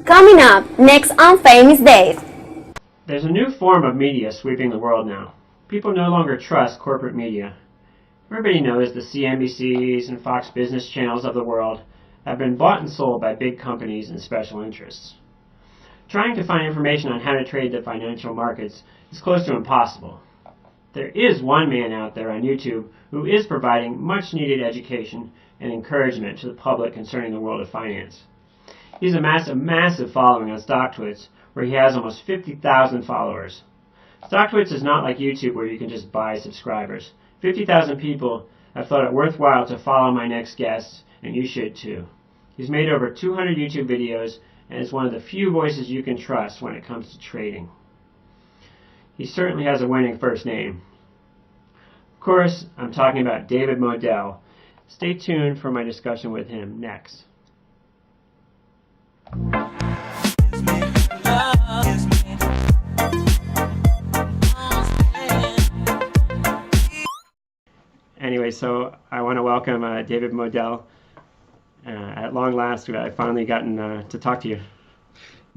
Coming up next on FamisDave. There's a new form of media sweeping the world now. People no longer trust corporate media. Everybody knows the CNBCs and Fox Business channels of the world have been bought and sold by big companies and special interests. Trying to find information on how to trade the financial markets is close to impossible. There is one man out there on YouTube who is providing much needed education and encouragement to the public concerning the world of finance. He's amassed a massive following on Stocktwits, where he has almost 50,000 followers. Stocktwits is not like YouTube where you can just buy subscribers. 50,000 people have thought it worthwhile to follow my next guest, and you should too. He's made over 200 YouTube videos and is one of the few voices you can trust when it comes to trading. He certainly has a winning first name. Of course, I'm talking about David Moadel. Stay tuned for my discussion with him next. Anyway, so I want to welcome David Moadel. At long last, I've finally gotten to talk to you.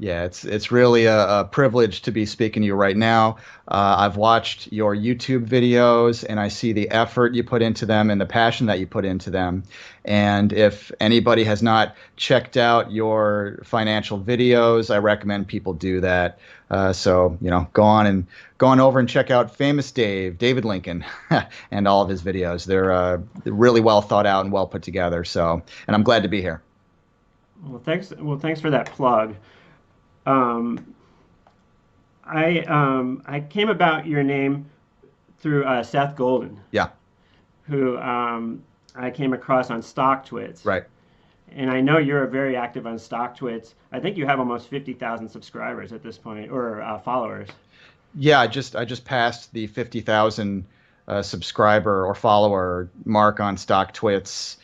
Yeah, it's really a privilege to be speaking to you right now. I've watched your YouTube videos, and I see the effort you put into them and the passion that you put into them. And if anybody has not checked out your financial videos, I recommend people do that. So go on over and check out FamisDave, DavidLincoln, and all of his videos. They're really well thought out and well put together. So, and I'm glad to be here. Well, thanks. Well, thanks for that plug. I came about your name through Seth Golden. Yeah. Who I came across on Stocktwits. Right. And I know you're very active on Stocktwits. I think you have almost 50,000 subscribers at this point, or followers. Yeah, I just passed the 50,000 subscriber or follower mark on Stocktwits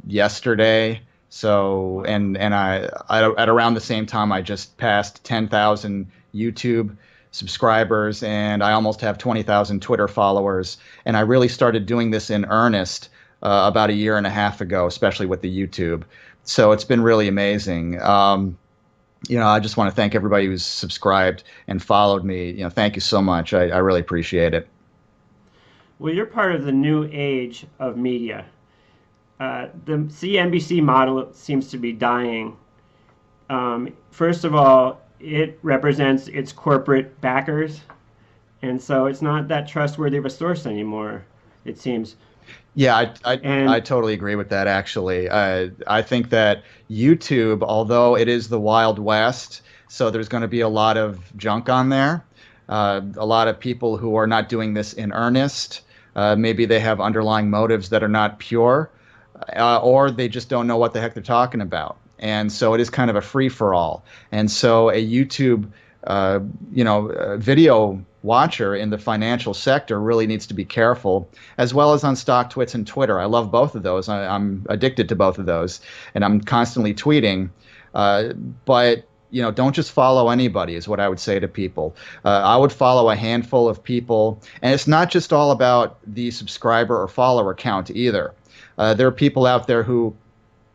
yesterday. So and I at around the same time I just passed 10,000 YouTube subscribers, and I almost have 20,000 Twitter followers. And I really started doing this in earnest about a year and a half ago, especially with the YouTube. So it's been really amazing. I just want to thank everybody who's subscribed and followed me. Thank you so much. I really appreciate it. Well, you're part of the new age of media. The CNBC model seems to be dying. First of all, it represents its corporate backers, and so it's not that trustworthy of a source anymore, it seems. Yeah, I totally agree with that, actually. I think that YouTube, although it is the Wild West, so there's going to be a lot of junk on there, a lot of people who are not doing this in earnest. Maybe they have underlying motives that are not pure. Or they just don't know what the heck they're talking about. And so it is kind of a free-for-all. And so a YouTube, video watcher in the financial sector really needs to be careful, as well as on Stocktwits and Twitter. I love both of those. I'm addicted to both of those, and I'm constantly tweeting. But don't just follow anybody is what I would say to people. I would follow a handful of people, and it's not just all about the subscriber or follower count either. There are people out there who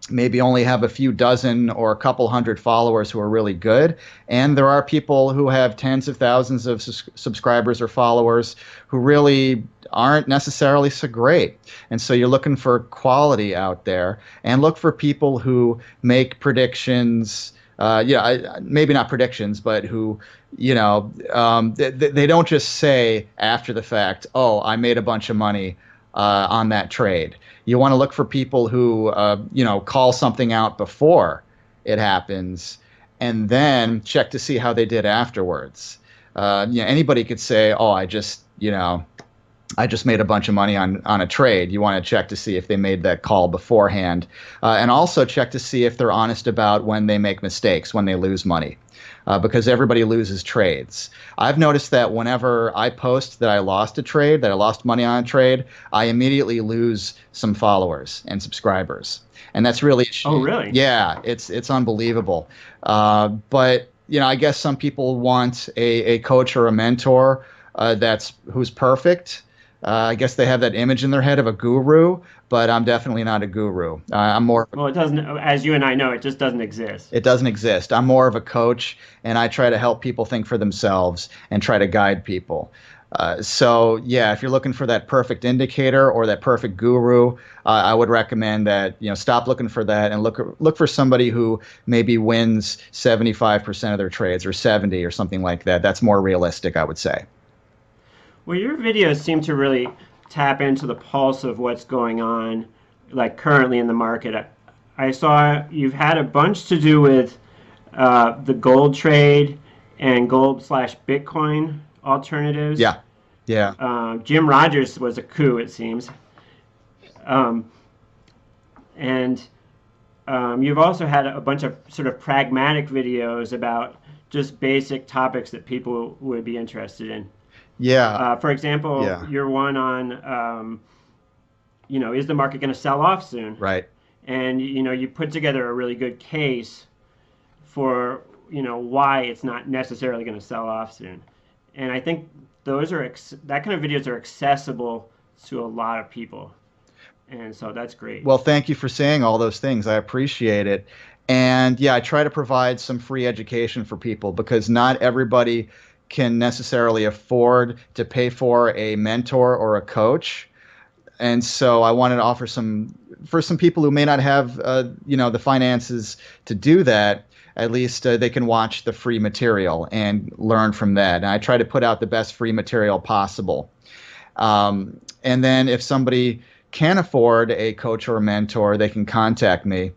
maybe only have a few dozen or a couple hundred followers who are really good. And there are people who have tens of thousands of subscribers or followers who really aren't necessarily so great. And so you're looking for quality out there, and look for people who make predictions. Maybe not predictions, but who, they don't just say after the fact, oh, I made a bunch of money on that trade. You want to look for people who, call something out before it happens, and then check to see how they did afterwards. Anybody could say, oh, I just made a bunch of money on a trade. You want to check to see if they made that call beforehand, and also check to see if they're honest about when they make mistakes, when they lose money. Because everybody loses trades. I've noticed that whenever I post that I lost a trade, that I lost money on a trade, I immediately lose some followers and subscribers. And that's really... Oh, really? Yeah, it's unbelievable. But, I guess some people want a coach or a mentor who's perfect. I guess they have that image in their head of a guru, but I'm definitely not a guru. I'm more. Well, it doesn't, as you and I know, it just doesn't exist. It doesn't exist. I'm more of a coach, and I try to help people think for themselves and try to guide people. So yeah, if you're looking for that perfect indicator or that perfect guru, I would recommend that stop looking for that and look for somebody who maybe wins 75% of their trades or 70 or something like that. That's more realistic, I would say. Well, your videos seem to really tap into the pulse of what's going on, like currently in the market. I saw you've had a bunch to do with the gold trade and gold/Bitcoin alternatives. Yeah, yeah. Jim Rogers was a coup, it seems. And you've also had a bunch of sort of pragmatic videos about just basic topics that people would be interested in. Yeah. For example, your one on, is the market going to sell off soon? Right. And, you put together a really good case for, why it's not necessarily going to sell off soon. And I think those are, that kind of videos are accessible to a lot of people. And so that's great. Well, thank you for saying all those things. I appreciate it. And yeah, I try to provide some free education for people because not everybody can necessarily afford to pay for a mentor or a coach. And so I wanted to offer for some people who may not have, the finances to do that, at least they can watch the free material and learn from that. And I try to put out the best free material possible. And then if somebody can afford a coach or a mentor, they can contact me.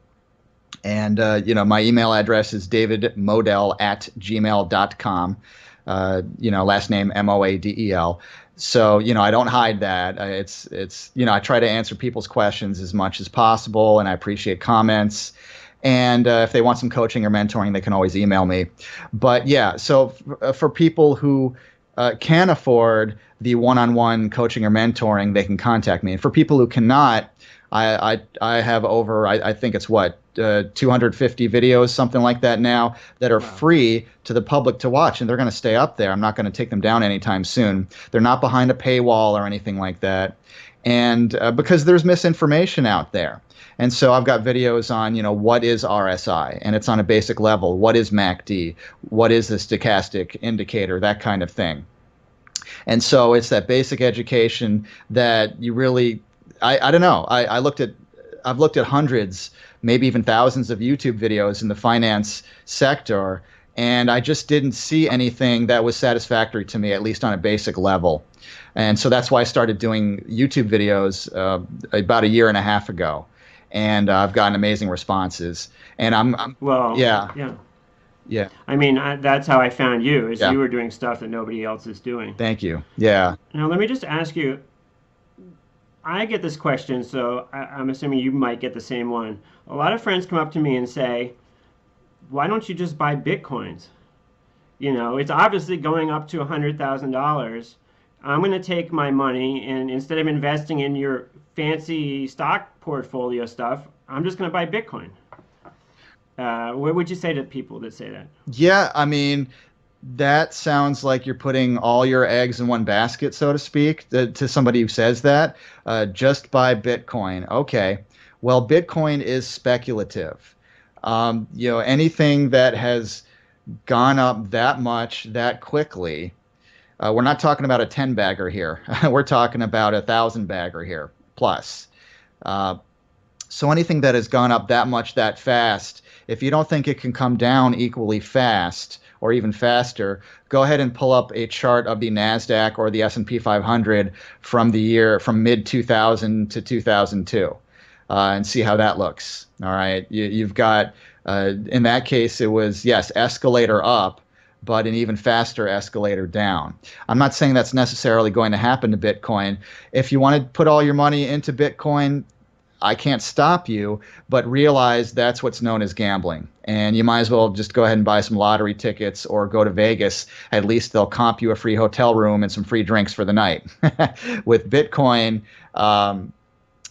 And, my email address is davidmoadel@gmail.com. Last name Moadel. So, I don't hide that. It's I try to answer people's questions as much as possible, and I appreciate comments. And if they want some coaching or mentoring, they can always email me. But yeah, so for people who can afford the one-on-one coaching or mentoring, they can contact me. And for people who cannot, I have over, I think it's 250 videos, something like that now, that are free to the public to watch, and they're going to stay up there. I'm not going to take them down anytime soon. They're not behind a paywall or anything like that. And because there's misinformation out there. And so I've got videos on, what is RSI? And it's on a basic level. What is MACD? What is the stochastic indicator? That kind of thing. And so it's that basic education that you really, I don't know. I've looked at hundreds, maybe even thousands of YouTube videos in the finance sector, and I just didn't see anything that was satisfactory to me, at least on a basic level. And so that's why I started doing YouTube videos about a year and a half ago. And I've gotten amazing responses. And yeah. I mean, that's how I found you, is you were doing stuff that nobody else is doing. Thank you. Yeah. Now, let me just ask you, I get this question, so I'm assuming you might get the same one. A lot of friends come up to me and say, why don't you just buy Bitcoins? It's obviously going up to $100,000. I'm going to take my money, and instead of investing in your fancy stock portfolio stuff, I'm just going to buy Bitcoin. What would you say to people that say that? Yeah, I mean, that sounds like you're putting all your eggs in one basket, so to speak, to somebody who says that. Just buy Bitcoin. Okay. Well, Bitcoin is speculative. Anything that has gone up that much that quickly, we're not talking about a 10-bagger here. We're talking about a 1,000-bagger here plus. So anything that has gone up that much that fast, if you don't think it can come down equally fast or even faster, go ahead and pull up a chart of the NASDAQ or the S&P 500 from mid-2000 to 2002 and see how that looks. All right. You've got, in that case, it was, yes, escalator up, but an even faster escalator down. I'm not saying that's necessarily going to happen to Bitcoin. If you want to put all your money into Bitcoin, I can't stop you, but realize that's what's known as gambling. And you might as well just go ahead and buy some lottery tickets or go to Vegas. At least they'll comp you a free hotel room and some free drinks for the night. With Bitcoin,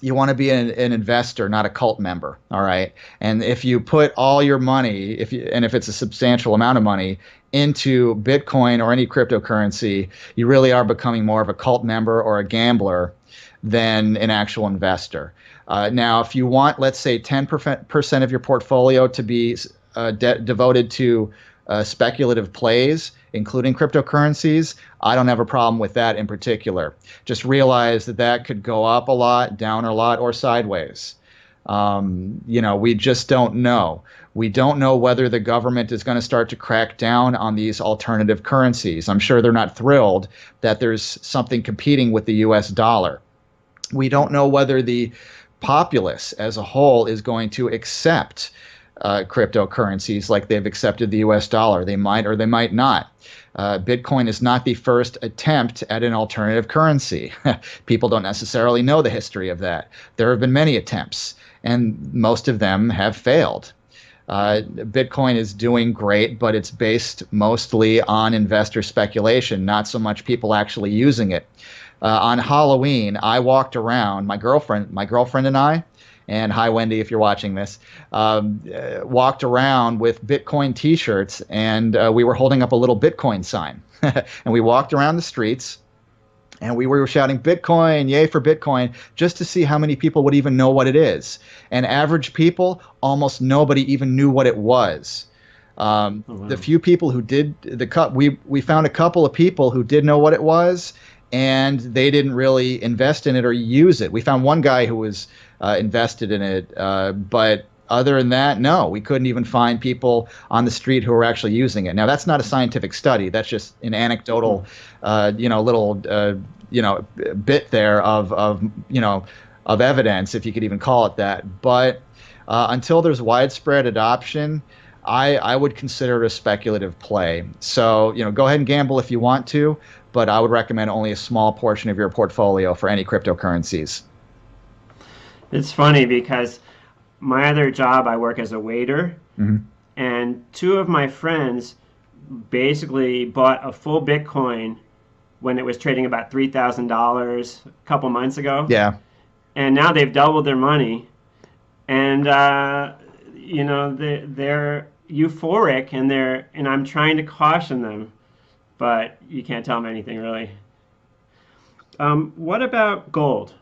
you want to be an investor, not a cult member. All right. And if you put all your money, if it's a substantial amount of money into Bitcoin or any cryptocurrency, you really are becoming more of a cult member or a gambler than an actual investor. Now, if you want, let's say, 10% of your portfolio to be devoted to speculative plays, including cryptocurrencies, I don't have a problem with that in particular. Just realize that that could go up a lot, down a lot, or sideways. We just don't know. We don't know whether the government is going to start to crack down on these alternative currencies. I'm sure they're not thrilled that there's something competing with the US dollar. We don't know whether the populace as a whole is going to accept cryptocurrencies like they've accepted the US dollar. They might or they might not. Bitcoin is not the first attempt at an alternative currency. People don't necessarily know the history of that. There have been many attempts, and most of them have failed. Bitcoin is doing great, but it's based mostly on investor speculation, not so much people actually using it. On Halloween, I walked around, my girlfriend and I, and hi Wendy if you're watching this, walked around with Bitcoin t-shirts, and we were holding up a little Bitcoin sign. And we walked around the streets, and we were shouting Bitcoin, yay for Bitcoin, just to see how many people would even know what it is. And average people, almost nobody even knew what it was. Wow. The few people who did, we found a couple of people who did know what it was, and they didn't really invest in it or use it. We found one guy who was invested in it, but other than that, no, we couldn't even find people on the street who were actually using it. Now, that's not a scientific study. That's just an anecdotal, little, bit there of evidence, if you could even call it that. But until there's widespread adoption, I would consider it a speculative play. So, go ahead and gamble if you want to, but I would recommend only a small portion of your portfolio for any cryptocurrencies. It's funny because my other job, I work as a waiter, and two of my friends basically bought a full Bitcoin when it was trading about $3,000 a couple months ago. Yeah. And now they've doubled their money, and they're euphoric, and I'm trying to caution them, but you can't tell them anything really. What about gold?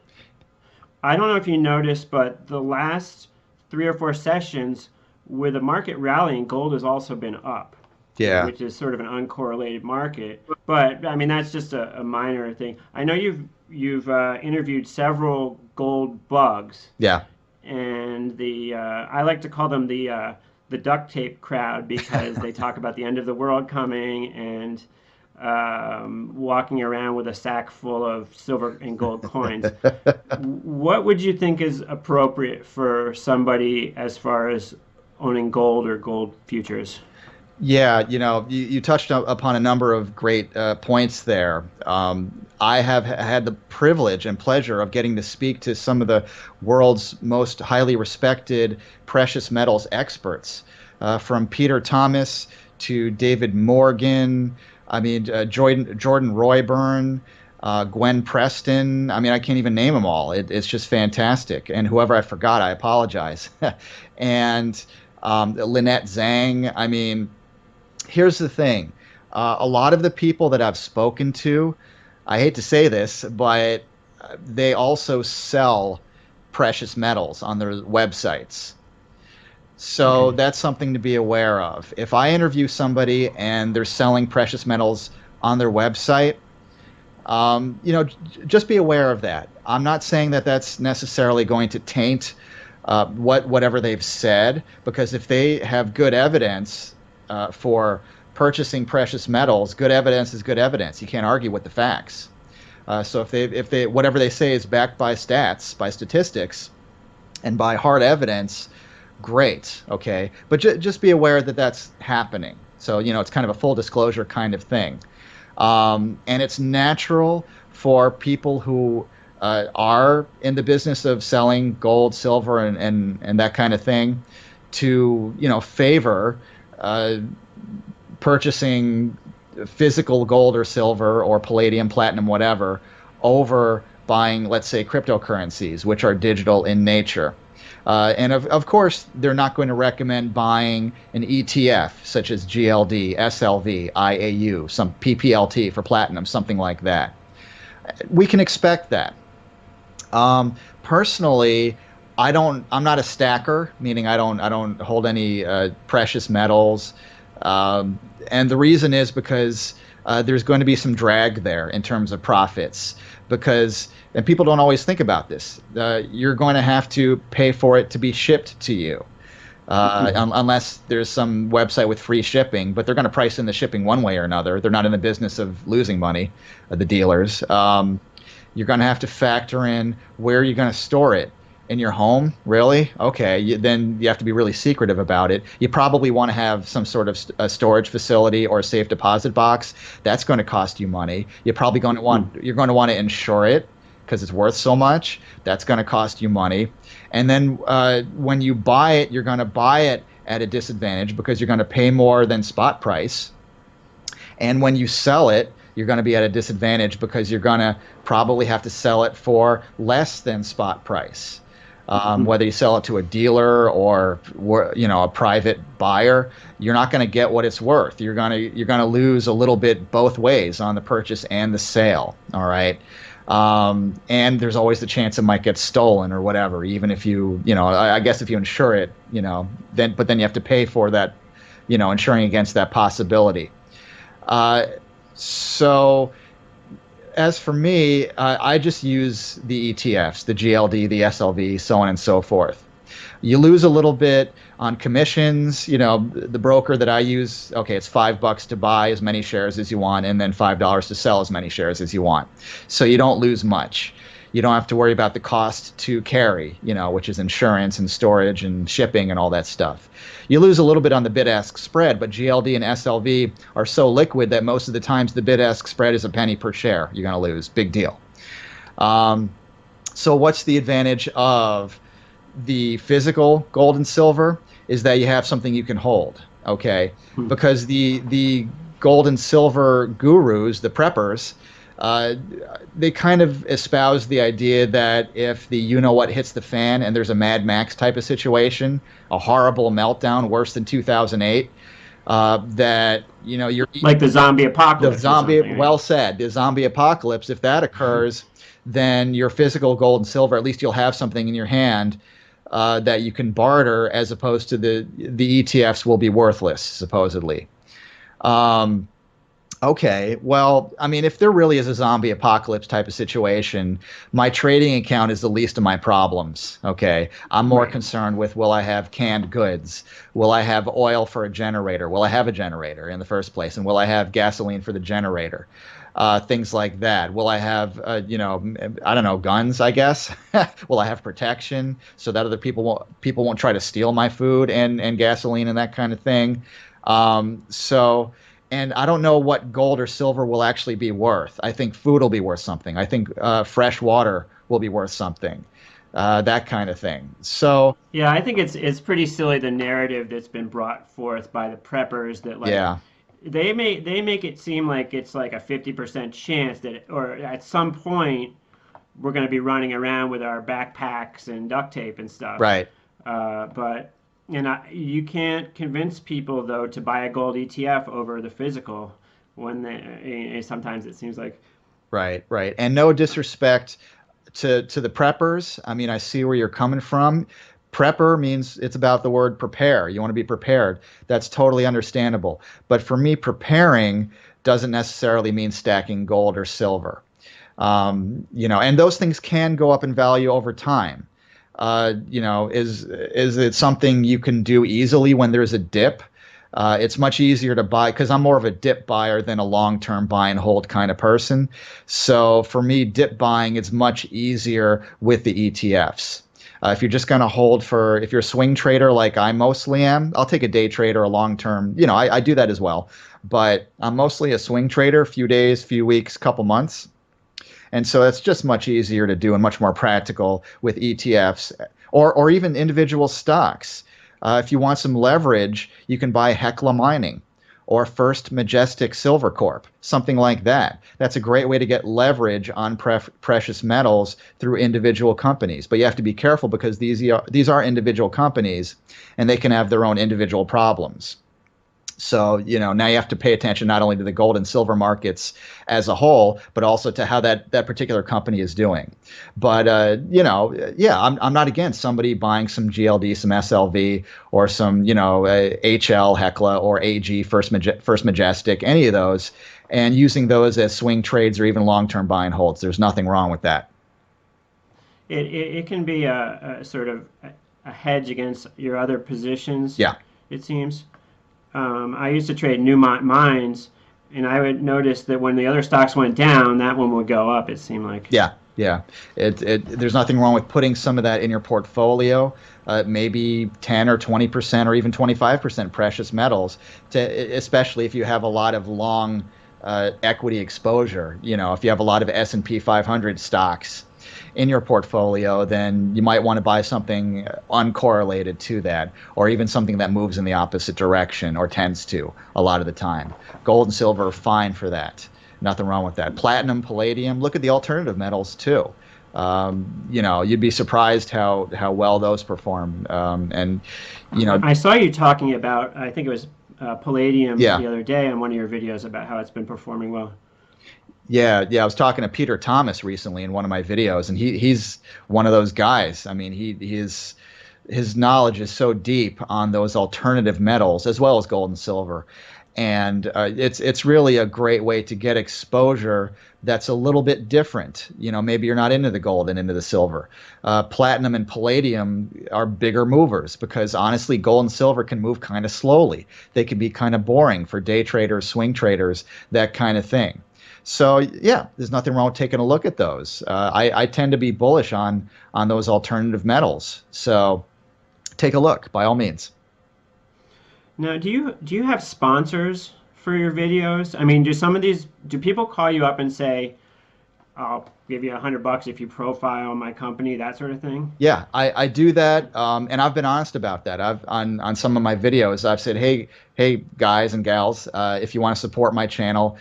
I don't know if you noticed, but the last 3 or 4 sessions with the market rallying, gold has also been up. Yeah. Which is sort of an uncorrelated market. But I mean, that's just a minor thing. I know you've interviewed several gold bugs. Yeah. And I like to call them the duct tape crowd, because they talk about the end of the world coming and walking around with a sack full of silver and gold coins. What would you think is appropriate for somebody as far as owning gold or gold futures? Yeah, you touched upon a number of great points there. I have had the privilege and pleasure of getting to speak to some of the world's most highly respected precious metals experts, from Peter Thomas to David Morgan, Jordan Royburn, Gwen Preston. I can't even name them all. It's just fantastic. And whoever I forgot, I apologize. And Lynette Zhang. Here's the thing. A lot of the people that I've spoken to, I hate to say this, but they also sell precious metals on their websites. So that's something to be aware of. If I interview somebody and they're selling precious metals on their website, just be aware of that. I'm not saying that that's necessarily going to taint whatever they've said, because if they have good evidence for purchasing precious metals, good evidence is good evidence. You can't argue with the facts. So if they whatever they say is backed by stats, by statistics, and by hard evidence, great, okay. But just be aware that that's happening. So it's kind of a full disclosure kind of thing, and it's natural for people who are in the business of selling gold, silver, and that kind of thing to favor purchasing physical gold or silver or palladium, platinum, whatever, over buying, let's say, cryptocurrencies, which are digital in nature. And of course, they're not going to recommend buying an ETF such as GLD, SLV, IAU, some PPLT for platinum, something like that. We can expect that. Personally, I'm not a stacker, meaning I don't hold any precious metals. And the reason is because there's going to be some drag there in terms of profits, and people don't always think about this. You're going to have to pay for it to be shipped to you, unless there's some website with free shipping, but they're going to price in the shipping one way or another. They're not in the business of losing money, the dealers. You're going to have to factor in where you're going to store it. In your home? Really? Okay, then you have to be really secretive about it. You probably want to have some sort of a storage facility or a safe deposit box. That's going to cost you money. You're probably going to want to insure it because it's worth so much. That's going to cost you money. And then when you buy it, you're going to buy it at a disadvantage because you're going to pay more than spot price. And when you sell it, you're going to be at a disadvantage because you're going to probably have to sell it for less than spot price. Whether you sell it to a dealer or a private buyer, you're not going to get what it's worth. You're going to lose a little bit both ways on the purchase and the sale. All right, and there's always the chance it might get stolen or whatever. Even if I guess if you insure it, then you have to pay for that, insuring against that possibility. So. As for me, I just use the ETFs, the GLD, the SLV, so on and so forth. You lose a little bit on commissions. The broker that I use, okay, it's $5 to buy as many shares as you want, and then $5 to sell as many shares as you want. So you don't lose much. You don't have to worry about the cost to carry, which is insurance and storage and shipping and all that stuff. You lose a little bit on the bid-ask spread, but GLD and SLV are so liquid that most of the times the bid-ask spread is a penny per share. You're going to lose. Big deal. So what's the advantage of the physical gold and silver is that you have something you can hold, okay? Because the gold and silver gurus, the preppers, they kind of espouse the idea that if the you-know-what hits the fan and there's a Mad Max type of situation, a horrible meltdown worse than 2008, that you're like the zombie apocalypse. Well said. The zombie apocalypse. If that occurs, then your physical gold and silver, at least you'll have something in your hand that you can barter, as opposed to the ETFs will be worthless supposedly. Okay, well, I mean, if there really is a zombie apocalypse type of situation, my trading account is the least of my problems, okay? I'm more concerned with, will I have canned goods? Will I have oil for a generator? Will I have a generator in the first place? And will I have gasoline for the generator? Things like that. Will I have, I don't know, guns, I guess? Will I have protection so that other people won't try to steal my food and gasoline and that kind of thing? And I don't know what gold or silver will actually be worth. I think food will be worth something. I think fresh water will be worth something, that kind of thing. So yeah, I think it's pretty silly, the narrative that's been brought forth by the preppers that they make it seem like it's like a 50% chance that, or at some point, we're going to be running around with our backpacks and duct tape and stuff. Right. But. You can't convince people, though, to buy a gold ETF over the physical when sometimes it seems like. Right. And no disrespect to the preppers. I mean, I see where you're coming from. Prepper means it's about the word prepare. You want to be prepared. That's totally understandable. But for me, preparing doesn't necessarily mean stacking gold or silver. And those things can go up in value over time. Is it something you can do easily when there's a dip? It's much easier to buy, because I'm more of a dip buyer than a long-term buy and hold kind of person. So for me, dip buying is much easier with the ETFs. If you're just going to hold if you're a swing trader like I mostly am, I'll take a day trade or a long-term. I do that as well. But I'm mostly a swing trader, a few days, few weeks, couple months. And so it's just much easier to do and much more practical with ETFs or even individual stocks. If you want some leverage, you can buy Hecla Mining or First Majestic Silver Corp, something like that. That's a great way to get leverage on precious metals through individual companies. But you have to be careful because these are individual companies, and they can have their own individual problems. So, now you have to pay attention not only to the gold and silver markets as a whole, but also to how that particular company is doing. But, yeah, I'm not against somebody buying some GLD, some SLV, or some, HL, Hecla, or AG, First Majestic, any of those, and using those as swing trades or even long-term buy and holds. There's nothing wrong with that. It can be a sort of a hedge against your other positions, yeah. It seems. I used to trade Newmont Mines, and I would notice that when the other stocks went down, that one would go up, it seemed like. Yeah. There's nothing wrong with putting some of that in your portfolio, maybe 10 or 20% or even 25% precious metals, especially if you have a lot of long equity exposure. If you have a lot of S&P 500 stocks in your portfolio, then you might want to buy something uncorrelated to that, or even something that moves in the opposite direction, or tends to a lot of the time. Gold and silver are fine for that. Nothing wrong with that. Platinum, palladium, look at the alternative metals too. You'd be surprised how well those perform. I saw you talking about, I think it was palladium Yeah. the other day on one of your videos about how it's been performing well. Yeah. I was talking to Peter Thomas recently in one of my videos, and he's one of those guys. I mean, his knowledge is so deep on those alternative metals as well as gold and silver, and it's really a great way to get exposure that's a little bit different. Maybe you're not into the gold and into the silver. Platinum and palladium are bigger movers because honestly, gold and silver can move kind of slowly. They can be kind of boring for day traders, swing traders, that kind of thing. So yeah, there's nothing wrong with taking a look at those. I tend to be bullish on those alternative metals. So take a look by all means. Now, do you have sponsors for your videos? I mean, do people call you up and say, I'll give you $100 if you profile my company, that sort of thing? Yeah, I do that, and I've been honest about that. On some of my videos, I've said, hey guys and gals, if you want to support my channel,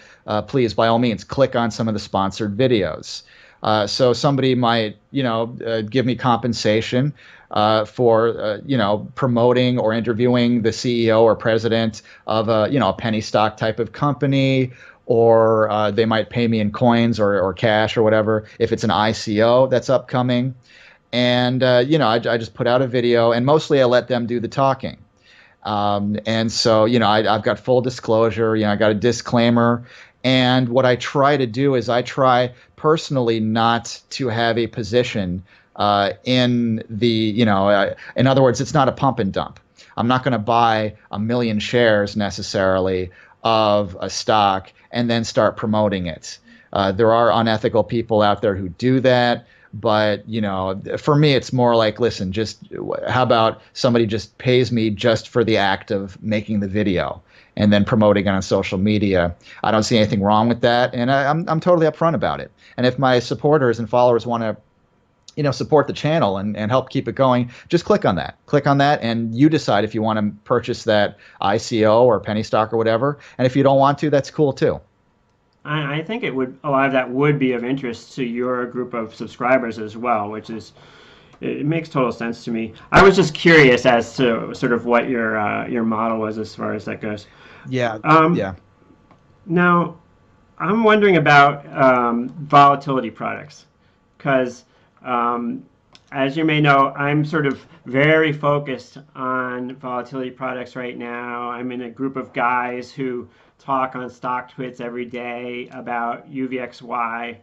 please by all means click on some of the sponsored videos. So somebody might give me compensation for promoting or interviewing the CEO or president of a penny stock type of company. Or they might pay me in coins or cash or whatever if it's an ICO that's upcoming. And, I just put out a video, and mostly I let them do the talking. And so, I've got full disclosure, I got a disclaimer. And what I try to do is I try personally not to have a position in the, in other words, it's not a pump and dump. I'm not going to buy 1 million shares necessarily of a stock and then start promoting it. There are unethical people out there who do that, but for me it's more like, listen, just how about somebody just pays me just for the act of making the video and then promoting it on social media. I don't see anything wrong with that, and I'm totally upfront about it. And if my supporters and followers want to support the channel and help keep it going, just click on that. Click on that, and you decide if you want to purchase that ICO or penny stock or whatever. And if you don't want to, that's cool too. I think a lot of that would be of interest to your group of subscribers as well, it makes total sense to me. I was just curious as to sort of what your model was as far as that goes. Yeah. Yeah. Now, I'm wondering about volatility products, because as you may know, I'm sort of very focused on volatility products right now. I'm in a group of guys who talk on Stocktwits every day about UVXY,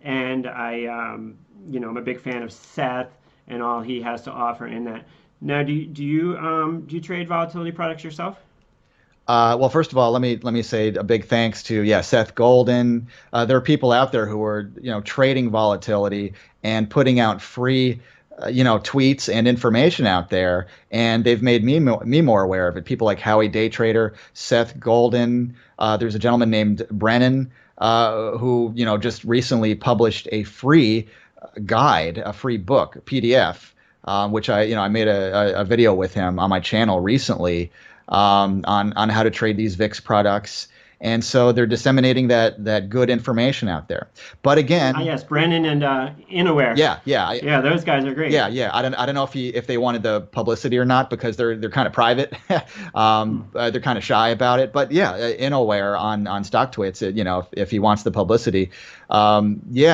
and I'm a big fan of Seth and all he has to offer in that. Now, do you trade volatility products yourself? Well, first of all, let me say a big thanks to Seth Golden. There are people out there who are trading volatility and putting out free tweets and information out there, and they've made me more aware of it. People like Howie Day Trader, Seth Golden. There's a gentleman named Brennan who just recently published a free guide, a free book, PDF, which I made a video with him on my channel recently. on how to trade these VIX products. And so they're disseminating that good information out there. But again, yes, Brennan and Inaware. Yeah, those guys are great. Yeah. I don't know if they wanted the publicity or not, because they're kind of private. They're kind of shy about it. But yeah, Inaware on Stocktwits, if he wants the publicity, and you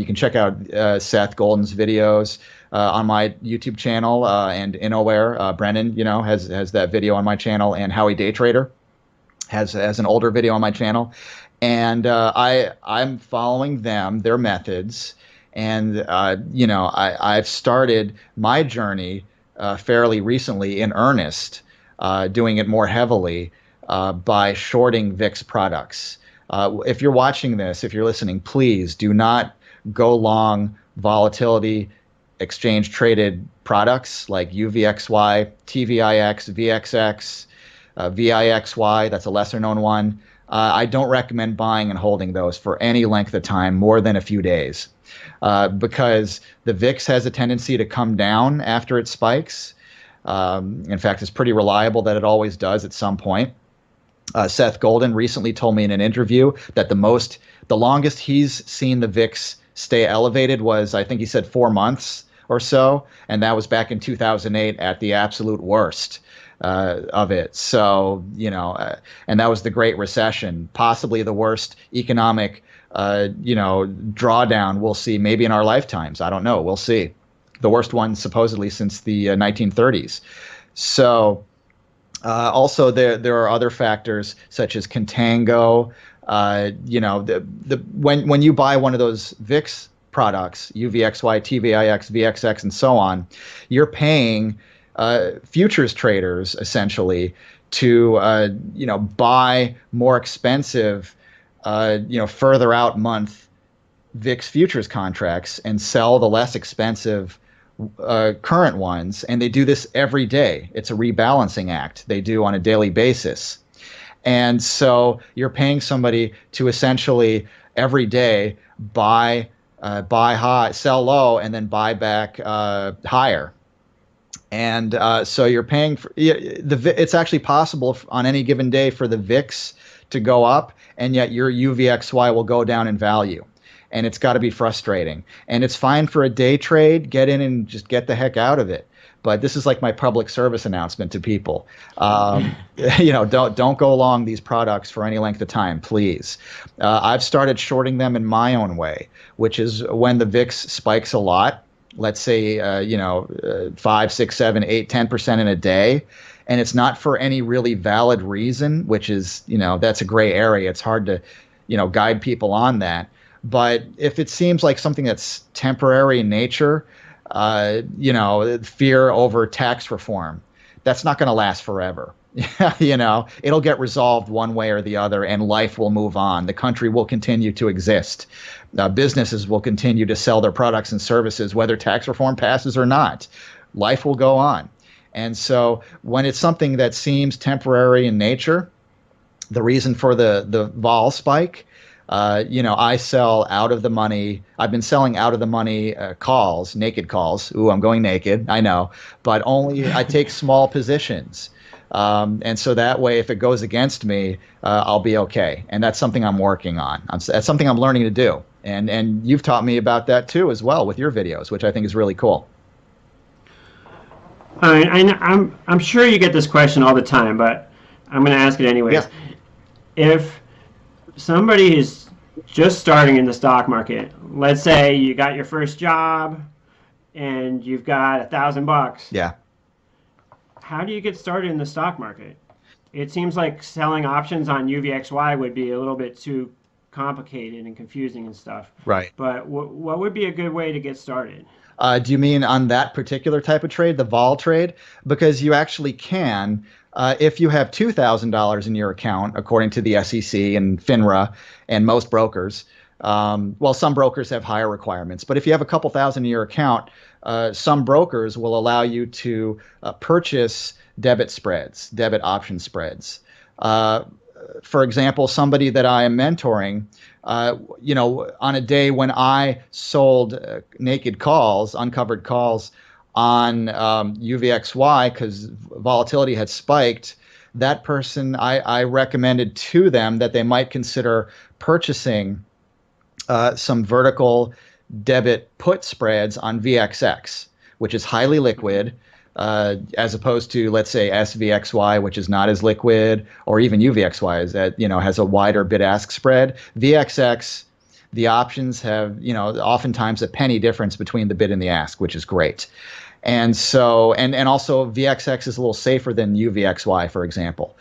can check out Seth Golden's videos on my YouTube channel, and Inaware, Brennan, has that video on my channel, and Howie Day Trader has an older video on my channel, and I'm following their methods, and I've started my journey fairly recently in earnest, doing it more heavily by shorting VIX products. If you're watching this, if you're listening, please do not go long volatility exchange traded products like UVXY, TVIX, VXX. VIXY, that's a lesser known one. I don't recommend buying and holding those for any length of time, more than a few days, because the VIX has a tendency to come down after it spikes. In fact, it's pretty reliable that it always does at some point. Seth Golden recently told me in an interview that the longest he's seen the VIX stay elevated was, I think he said, 4 months or so, and that was back in 2008 at the absolute worst of it. So, and that was the Great Recession, possibly the worst economic, drawdown we'll see maybe in our lifetimes. I don't know. We'll see. The worst one supposedly since the 1930s. So, also there are other factors such as Contango. When you buy one of those VIX products, UVXY, TVIX, VXX, and so on, you're paying futures traders essentially to buy more expensive further out month VIX futures contracts and sell the less expensive current ones, and they do this every day. It's a rebalancing act they do on a daily basis. And so you're paying somebody to essentially every day buy high, sell low, and then buy back higher. And so you're paying for it's actually possible on any given day for the VIX to go up, and yet your UVXY will go down in value. And it's got to be frustrating. And it's fine for a day trade. Get in and just get the heck out of it. But this is like my public service announcement to people. Don't go along these products for any length of time, please. I've started shorting them in my own way, which is when the VIX spikes a lot. Let's say 5, 6, 7, 8, 10% in a day, and it's not for any really valid reason, which is that's a gray area. It's hard to guide people on that. But if it seems like something that's temporary in nature, fear over tax reform, that's not going to last forever. It'll get resolved one way or the other, and life will move on. The country will continue to exist. Businesses will continue to sell their products and services, whether tax reform passes or not. Life will go on. And so when it's something that seems temporary in nature, the reason for the vol spike, I sell out of the money. I've been selling out of the money calls, naked calls. Ooh, I'm going naked, I know. But only I take small positions. And so that way, if it goes against me, I'll be okay. And that's something I'm working on. That's something I'm learning to do. And you've taught me about that too as well with your videos, which I think is really cool. I'm sure you get this question all the time, but I'm going to ask it anyways. Yeah. If somebody is just starting in the stock market, let's say you got your first job and you've got $1,000. Yeah. How do you get started in the stock market? It seems like selling options on UVXY would be a little bit too complicated and confusing and stuff. Right. But what would be a good way to get started? Do you mean on that particular type of trade, the vol trade? Because you actually can, if you have $2,000 in your account, according to the SEC and FINRA and most brokers. Well, some brokers have higher requirements, but if you have a couple thousand in your account, some brokers will allow you to purchase debit option spreads. For example, somebody that I am mentoring, on a day when I sold naked calls, uncovered calls on UVXY because volatility had spiked, that person, I recommended to them that they might consider purchasing some vertical debit put spreads on VXX, which is highly liquid, as opposed to, let's say, SVXY, which is not as liquid, or even UVXY, is that, has a wider bid-ask spread. VXX, the options have, oftentimes a penny difference between the bid and the ask, which is great. And so, and also VXX is a little safer than UVXY, for example,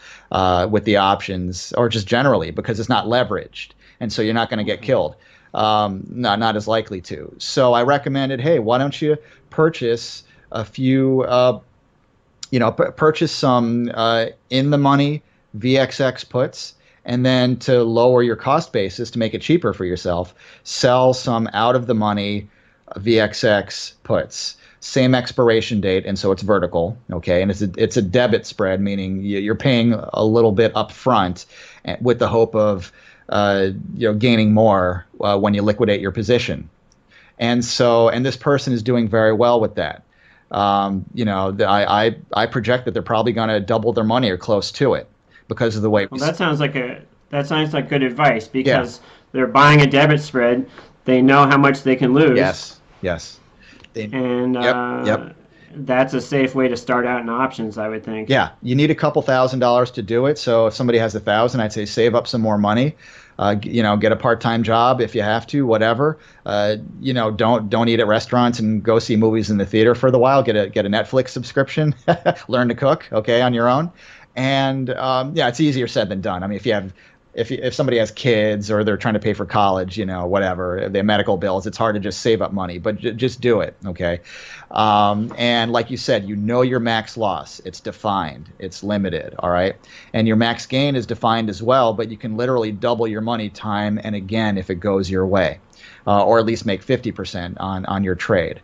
with the options, or just generally, because it's not leveraged. And so you're not going to get killed. Not as likely to. So I recommended, hey, why don't you purchase a few, purchase some in the money VXX puts, and then to lower your cost basis to make it cheaper for yourself, sell some out of the money VXX puts. Same expiration date, and so it's vertical, okay? And it's a debit spread, meaning you're paying a little bit up front with the hope of gaining more when you liquidate your position. And this person is doing very well with that. I project that they're probably going to double their money or close to it because of the way. Well, that sounds like good advice because they're buying a debit spread. They know how much they can lose. Yes. And that's a safe way to start out in options, I would think. Yeah, you need a couple $1,000s to do it. So if somebody has $1,000, I'd say save up some more money. Get a part-time job if you have to, whatever. Don't eat at restaurants and go see movies in the theater for the while. Get a Netflix subscription. Learn to cook, okay, on your own. And it's easier said than done. I mean, if somebody has kids or they're trying to pay for college, whatever, their medical bills, it's hard to just save up money, but just do it, okay? And like you said, your max loss. It's defined. It's limited, all right? And your max gain is defined as well, but you can literally double your money time and again if it goes your way, or at least make 50% on your trade.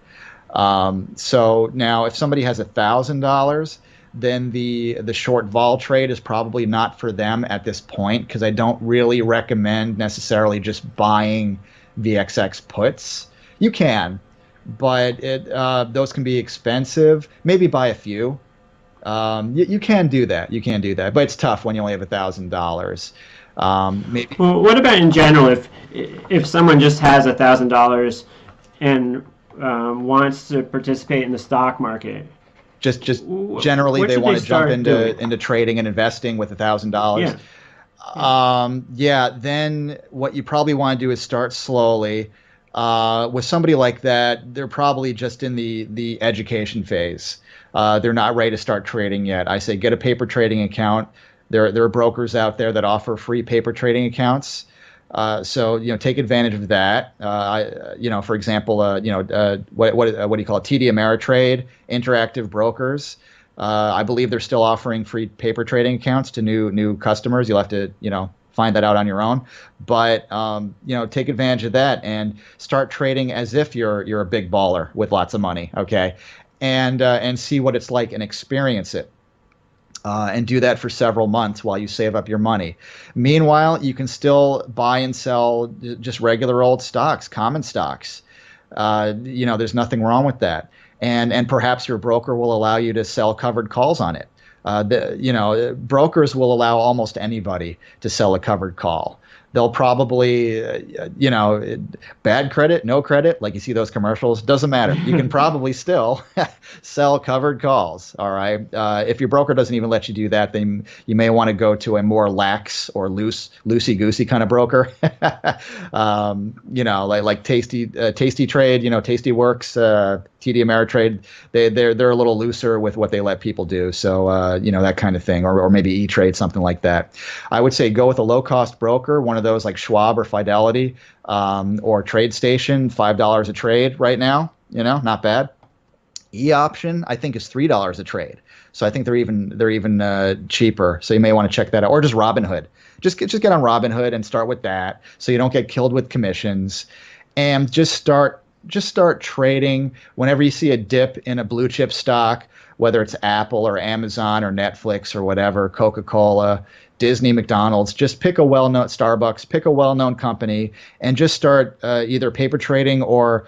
So now if somebody has $1,000, then the short vol trade is probably not for them at this point because I don't really recommend necessarily just buying VXX puts. You can, but those can be expensive. Maybe buy a few. You can do that. But it's tough when you only have $1,000. Maybe. Well, what about in general? If someone just has $1,000 and wants to participate in the stock market. Just generally, they want to jump into trading and investing with $1,000. Then what you probably want to do is start slowly. With somebody like that, they're probably just in the education phase. They're not ready to start trading yet. I say get a paper trading account. There are brokers out there that offer free paper trading accounts. So take advantage of that. For example, what do you call it? TD Ameritrade, Interactive Brokers. I believe they're still offering free paper trading accounts to new customers. You'll have to find that out on your own. But take advantage of that and start trading as if you're a big baller with lots of money. Okay, and see what it's like and experience it. And do that for several months while you save up your money. Meanwhile, you can still buy and sell just regular old stocks, common stocks. There's nothing wrong with that. And perhaps your broker will allow you to sell covered calls on it. Brokers will allow almost anybody to sell a covered call. They'll probably, bad credit, no credit, like you see those commercials, doesn't matter. You can probably still sell covered calls, all right? If your broker doesn't even let you do that, then you may want to go to a more lax or loosey-goosey kind of broker, like Tasty Trade, Tasty Works, TD Ameritrade. They're a little looser with what they let people do, so that kind of thing, or maybe E-Trade, something like that. I would say go with a low-cost broker, one of those like Schwab or Fidelity, or TradeStation, $5 a trade right now. Not bad. E-option I think is $3 a trade, so I think they're even cheaper. So you may want to check that out, or just Robinhood. Just get on Robinhood and start with that, so you don't get killed with commissions, and just start trading whenever you see a dip in a blue chip stock whether it's Apple or Amazon or Netflix or whatever, Coca-Cola, Disney, McDonald's. Just pick a well-known Starbucks, pick a well-known company, and just start either paper trading or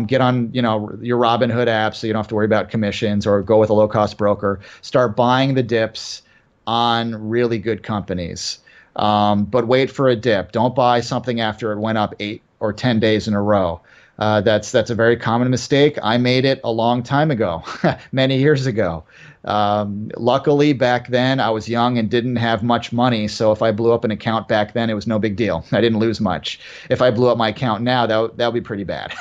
get on, your Robinhood app so you don't have to worry about commissions, or go with a low-cost broker. Start buying the dips on really good companies. But wait for a dip. Don't buy something after it went up 8 or 10 days in a row. That's a very common mistake. I made it a long time ago, many years ago. Luckily, back then, I was young and didn't have much money, so if I blew up an account back then, it was no big deal. I didn't lose much. If I blew up my account now, that would be pretty bad.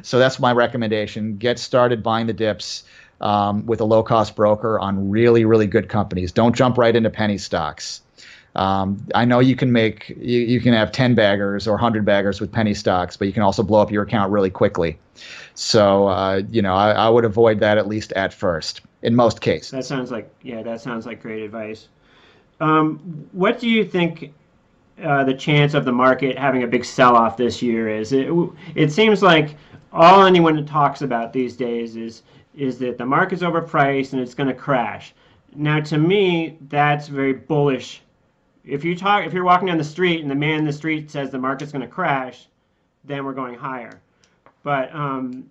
So that's my recommendation. Get started buying the dips with a low-cost broker on really, really good companies. Don't jump right into penny stocks. I know you can have 10 baggers or 100 baggers with penny stocks, but you can also blow up your account really quickly. So, I would avoid that at least at first in most cases. That sounds like great advice. What do you think the chance of the market having a big sell-off this year is? It seems like all anyone talks about these days is that the market's overpriced and it's going to crash. Now, to me, that's very bullish. If you're walking down the street and the man in the street says the market's going to crash, then we're going higher. But I've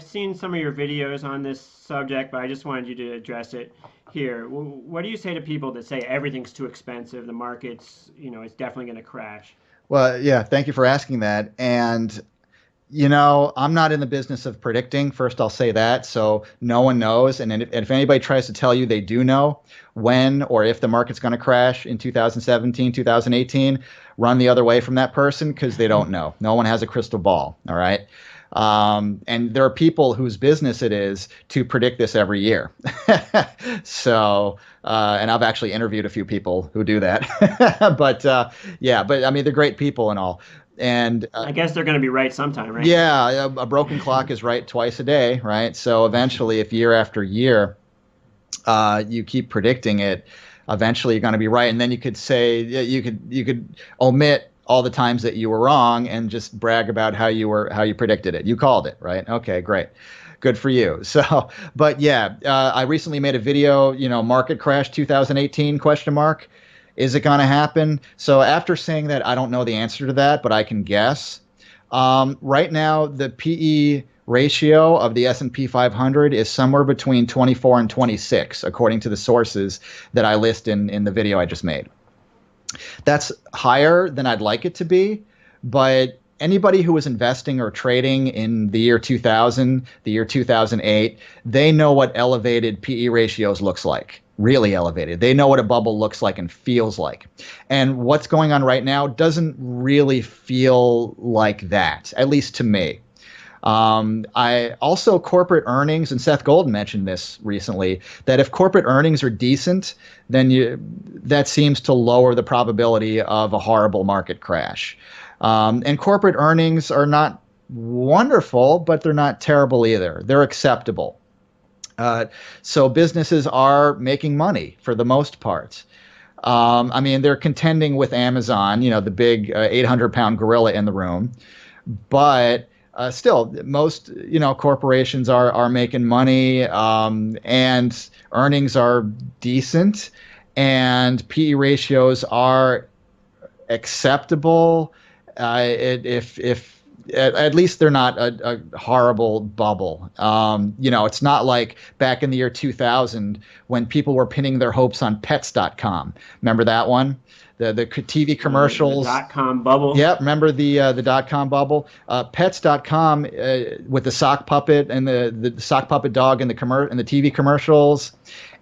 seen some of your videos on this subject, but I just wanted you to address it here. What do you say to people that say everything's too expensive, the market's, it's definitely going to crash? Well, yeah, thank you for asking that. And I'm not in the business of predicting. First, I'll say that. So no one knows. And if anybody tries to tell you they do know when or if the market's going to crash in 2017, 2018, run the other way from that person, because they don't know. No one has a crystal ball. All right. And there are people whose business it is to predict this every year. So, and I've actually interviewed a few people who do that. But I mean, they're great people and all. And I guess they're going to be right sometime, right? Yeah, a broken clock is right twice a day, right? So eventually, if year after year you keep predicting it, eventually you're going to be right. And then you could say you could omit all the times that you were wrong and just brag about how you predicted it. You called it, right? Okay, great. Good for you. So, but yeah, I recently made a video, market crash 2018 question mark. Is it going to happen? So after saying that, I don't know the answer to that, but I can guess. Right now, the PE ratio of the S&P 500 is somewhere between 24 and 26, according to the sources that I list in the video I just made. That's higher than I'd like it to be, but anybody who was investing or trading in the year 2000, the year 2008, they know what elevated PE ratios looks like. Really elevated. They know what a bubble looks like and feels like. And what's going on right now doesn't really feel like that, at least to me. I also corporate earnings, and Seth Golden mentioned this recently, that if corporate earnings are decent, then that seems to lower the probability of a horrible market crash. And corporate earnings are not wonderful, but they're not terrible either. They're acceptable. So businesses are making money for the most part. I mean, they're contending with Amazon, the big 800-pound gorilla in the room. But still, most corporations are making money, and earnings are decent, and PE ratios are acceptable. If at least they're not a horrible bubble. It's not like back in the year 2000 when people were pinning their hopes on pets.com. Remember that one? The TV commercials. The .com bubble. Yeah, remember the .com bubble? Pets.com with the sock puppet and the sock puppet dog and the TV commercials.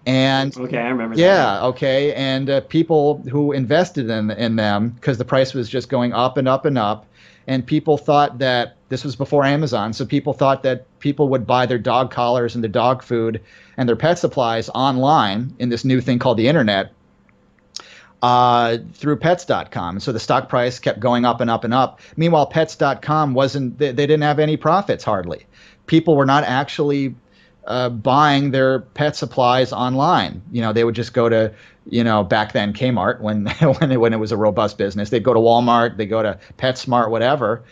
And okay, I remember that. Yeah, okay. And people who invested in them, because the price was just going up and up and up, and people thought that this was before Amazon, so people thought that people would buy their dog collars and their dog food and their pet supplies online in this new thing called the internet through pets.com. And so the stock price kept going up and up and up. Meanwhile, pets.com they didn't have any profits hardly. People were not actually buying their pet supplies online. They would just go to, back then Kmart when it was a robust business. They'd go to Walmart, they'd go to PetSmart, whatever.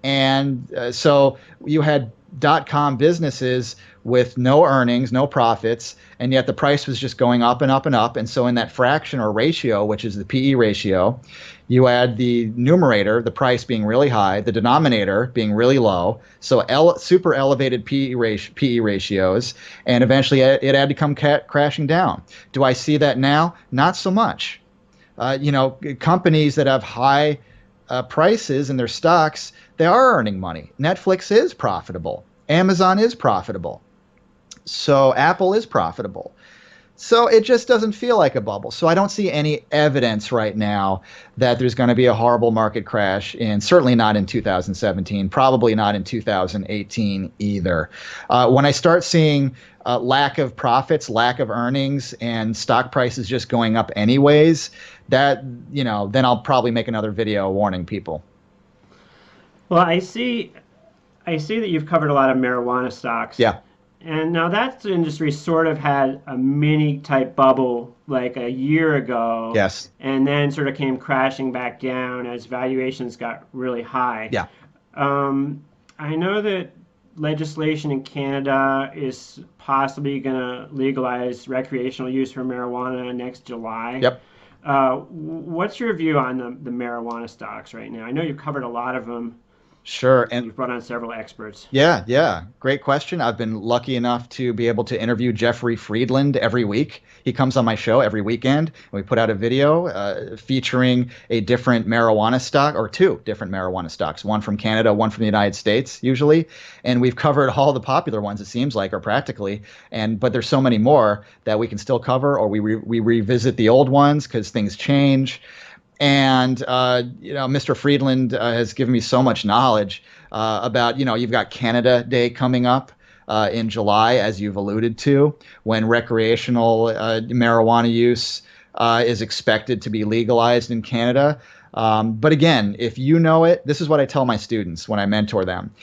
And so you had dot-com businesses with no earnings, no profits, and yet the price was just going up and up and up. And so in that fraction or ratio, which is the PE ratio, you add the numerator, the price being really high, the denominator being really low, so super elevated PE ratios, and eventually it had to come crashing down. Do I see that now? Not so much. Companies that have high prices in their stocks, they are earning money. Netflix is profitable. Amazon is profitable. So Apple is profitable. So it just doesn't feel like a bubble. So I don't see any evidence right now that there's going to be a horrible market crash, and certainly not in 2017, probably not in 2018 either. When I start seeing lack of profits, lack of earnings, and stock prices just going up anyways, then I'll probably make another video warning people. Well, I see that you've covered a lot of marijuana stocks. Yeah. And now that industry sort of had a mini type bubble like a year ago. Yes. And then sort of came crashing back down as valuations got really high. Yeah. I know that legislation in Canada is possibly going to legalize recreational use for marijuana next July. Yep. What's your view on the marijuana stocks right now? I know you've covered a lot of them. Sure. And you've brought on several experts. Yeah. Great question. I've been lucky enough to be able to interview Jeffrey Friedland every week. He comes on my show every weekend, and we put out a video featuring a different marijuana stock, or two different marijuana stocks, one from Canada, one from the United States, usually. And we've covered all the popular ones, it seems like, or practically. But there's so many more that we can still cover, or we revisit the old ones because things change. And, Mr. Friedland has given me so much knowledge about, you've got Canada Day coming up in July, as you've alluded to, when recreational marijuana use is expected to be legalized in Canada. But again, if you know it, this is what I tell my students when I mentor them.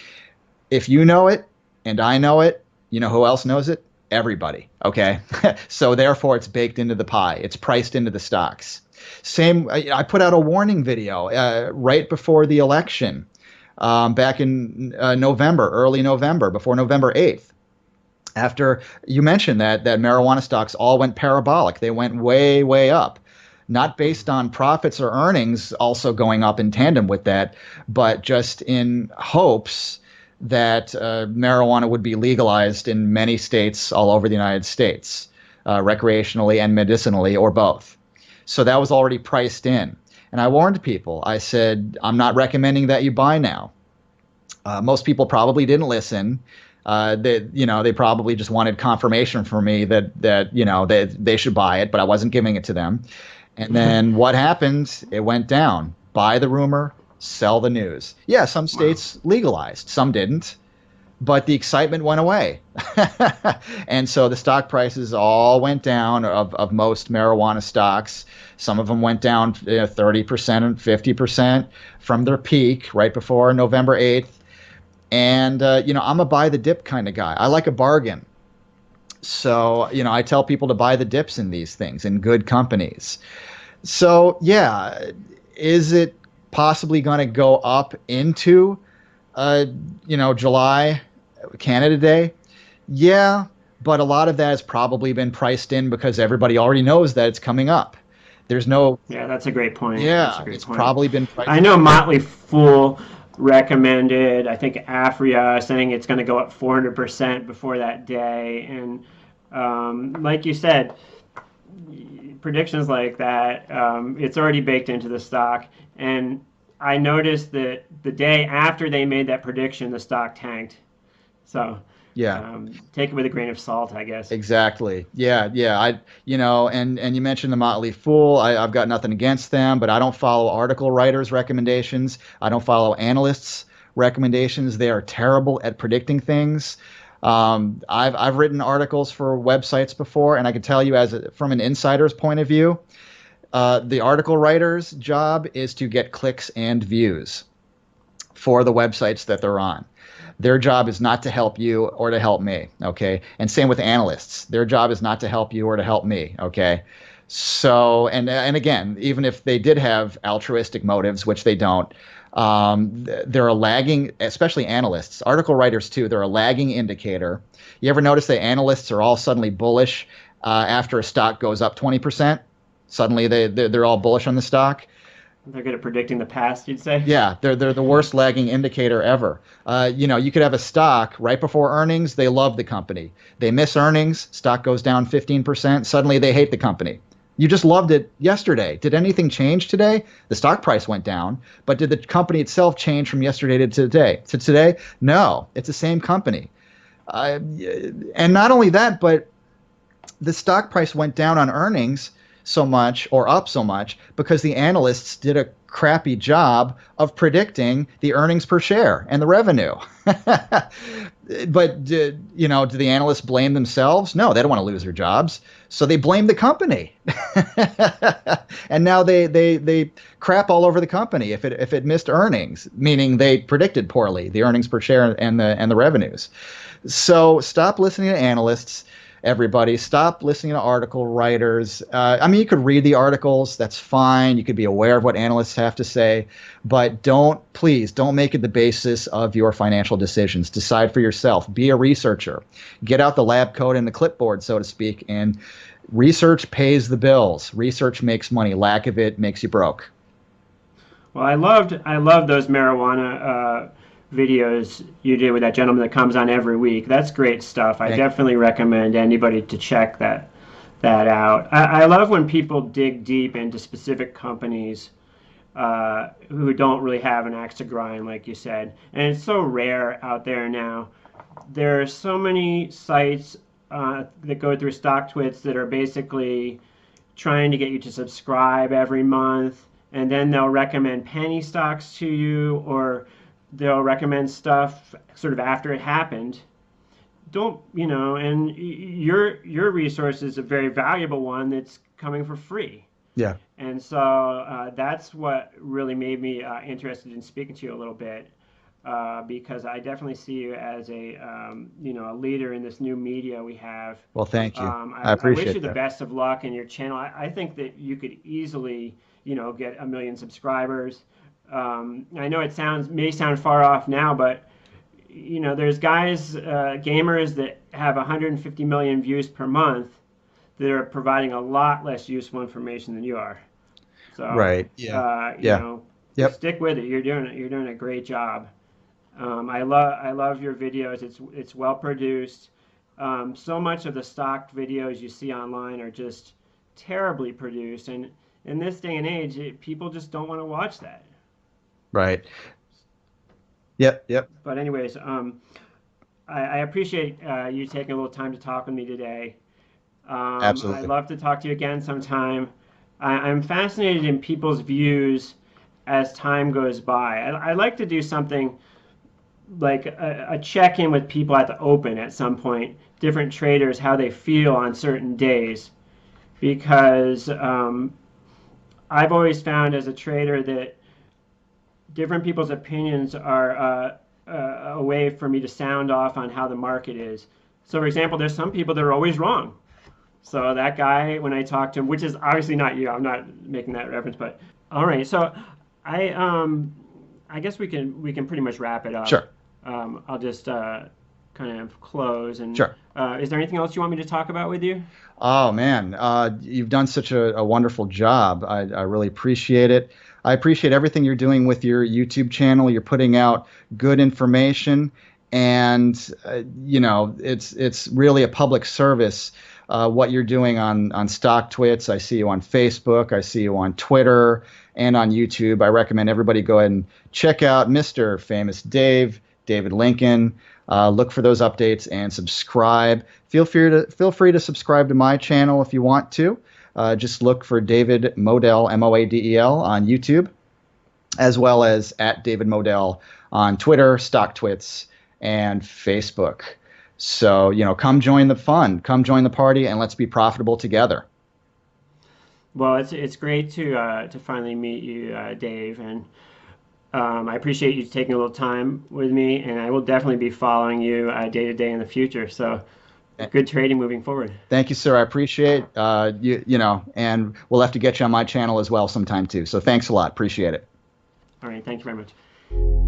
If you know it and I know it, you know who else knows it? Everybody. Okay. So therefore, it's baked into the pie. It's priced into the stocks. Same, I put out a warning video right before the election back in early November, before November 8th. After you mentioned that marijuana stocks all went parabolic. They went way, way up, not based on profits or earnings also going up in tandem with that, but just in hopes that marijuana would be legalized in many states all over the United States, recreationally and medicinally, or both. So that was already priced in. And I warned people. I said, I'm not recommending that you buy now. Most people probably didn't listen. They probably just wanted confirmation from me that they should buy it, but I wasn't giving it to them. And then what happened? It went down. Buy the rumor, sell the news. Yeah, some states legalized, some didn't. But the excitement went away. And so the stock prices all went down of most marijuana stocks. Some of them went down 30% and 50% from their peak right before November 8th. And, I'm a buy the dip kind of guy. I like a bargain. So, I tell people to buy the dips in these things, in good companies. So, yeah, is it possibly going to go up into July, Canada Day? Yeah, but a lot of that has probably been priced in because everybody already knows that it's coming up. There's no... Yeah, that's a great point. Yeah, it's probably been priced in. I know Motley Fool recommended, I think, Afria, saying it's going to go up 400% before that day. And like you said, predictions like that, it's already baked into the stock. And I noticed that the day after they made that prediction, the stock tanked. So yeah, take it with a grain of salt, I guess. Exactly. Yeah. And you mentioned the Motley Fool. I've got nothing against them, but I don't follow article writers' recommendations. I don't follow analysts' recommendations. They are terrible at predicting things. I've written articles for websites before, and I can tell you, from an insider's point of view, the article writer's job is to get clicks and views for the websites that they're on. Their job is not to help you or to help me, okay? And same with analysts. Their job is not to help you or to help me, okay? So, and again, even if they did have altruistic motives, which they don't, They're a lagging, especially analysts, article writers too. They're a lagging indicator. You ever notice that analysts are all suddenly bullish after a stock goes up 20%? Suddenly they're all bullish on the stock. They're good at predicting the past, you'd say? Yeah, they're the worst lagging indicator ever. You could have a stock right before earnings, they love the company. They miss earnings, stock goes down 15%, suddenly they hate the company. You just loved it yesterday. Did anything change today? The stock price went down, but did the company itself change from yesterday to today? To today? No, it's the same company. And not only that, but the stock price went down on earnings so much or up so much because the analysts did a crappy job of predicting the earnings per share and the revenue. But do the analysts blame themselves? No, they don't want to lose their jobs. So they blame the company. And now they crap all over the company if it missed earnings, meaning they predicted poorly the earnings per share and the revenues. So stop listening to analysts. Everybody, stop listening to article writers. You could read the articles. That's fine. You could be aware of what analysts have to say, but please don't make it the basis of your financial decisions. Decide for yourself. Be a researcher. Get out the lab coat and the clipboard, so to speak, and research pays the bills. Research makes money. Lack of it makes you broke. Well, I loved those marijuana videos you did with that gentleman that comes on every week. That's great stuff. I definitely recommend anybody to check that out. I love when people dig deep into specific companies who don't really have an axe to grind, like you said. And it's so rare out there now. There are so many sites that go through Stocktwits that are basically trying to get you to subscribe every month, and then they'll recommend penny stocks to you, or they'll recommend stuff sort of after it happened. And your resource is a very valuable one that's coming for free. Yeah. And so that's what really made me interested in speaking to you a little bit, because I definitely see you as a leader in this new media we have. Well, thank you. I appreciate it. I wish you the best of luck in your channel. I think that you could easily, get 1 million subscribers. I know it may sound far off now, but there's guys, gamers that have 150 million views per month that are providing a lot less useful information than you are. So right, yeah, stick with it. You're doing a great job. I love your videos. It's well produced. So much of the stock videos you see online are just terribly produced, and in this day and age, people just don't want to watch that. Right. Yep. But anyways, I appreciate you taking a little time to talk with me today. Absolutely. I'd love to talk to you again sometime. I'm fascinated in people's views as time goes by. I like to do something like a check-in with people at the open at some point, different traders, how they feel on certain days. Because I've always found as a trader that different people's opinions are a way for me to sound off on how the market is. So, for example, there's some people that are always wrong. So that guy, when I talk to him, which is obviously not you, I'm not making that reference, but all right. So I guess we can pretty much wrap it up. Sure. I'll just kind of close. And sure. Is there anything else you want me to talk about with you? Oh man, you've done such a wonderful job. I really appreciate it. I appreciate everything you're doing with your YouTube channel. You're putting out good information, and it's really a public service. What you're doing on Stocktwits. I see you on Facebook. I see you on Twitter and on YouTube. I recommend everybody go ahead and check out Mr. Famous Dave, David Lincoln. Look for those updates and subscribe. Feel free to subscribe to my channel if you want to. Just look for David Moadel, Moadel, on YouTube, as well as at David Moadel on Twitter, Stocktwits, and Facebook. So, come join the fun, come join the party, and let's be profitable together. Well, it's great to finally meet you, Dave, and I appreciate you taking a little time with me, and I will definitely be following you day to day in the future. So, good trading moving forward. Thank you, sir. I appreciate and we'll have to get you on my channel as well sometime too. So, thanks a lot. Appreciate it. All right. Thank you very much. you.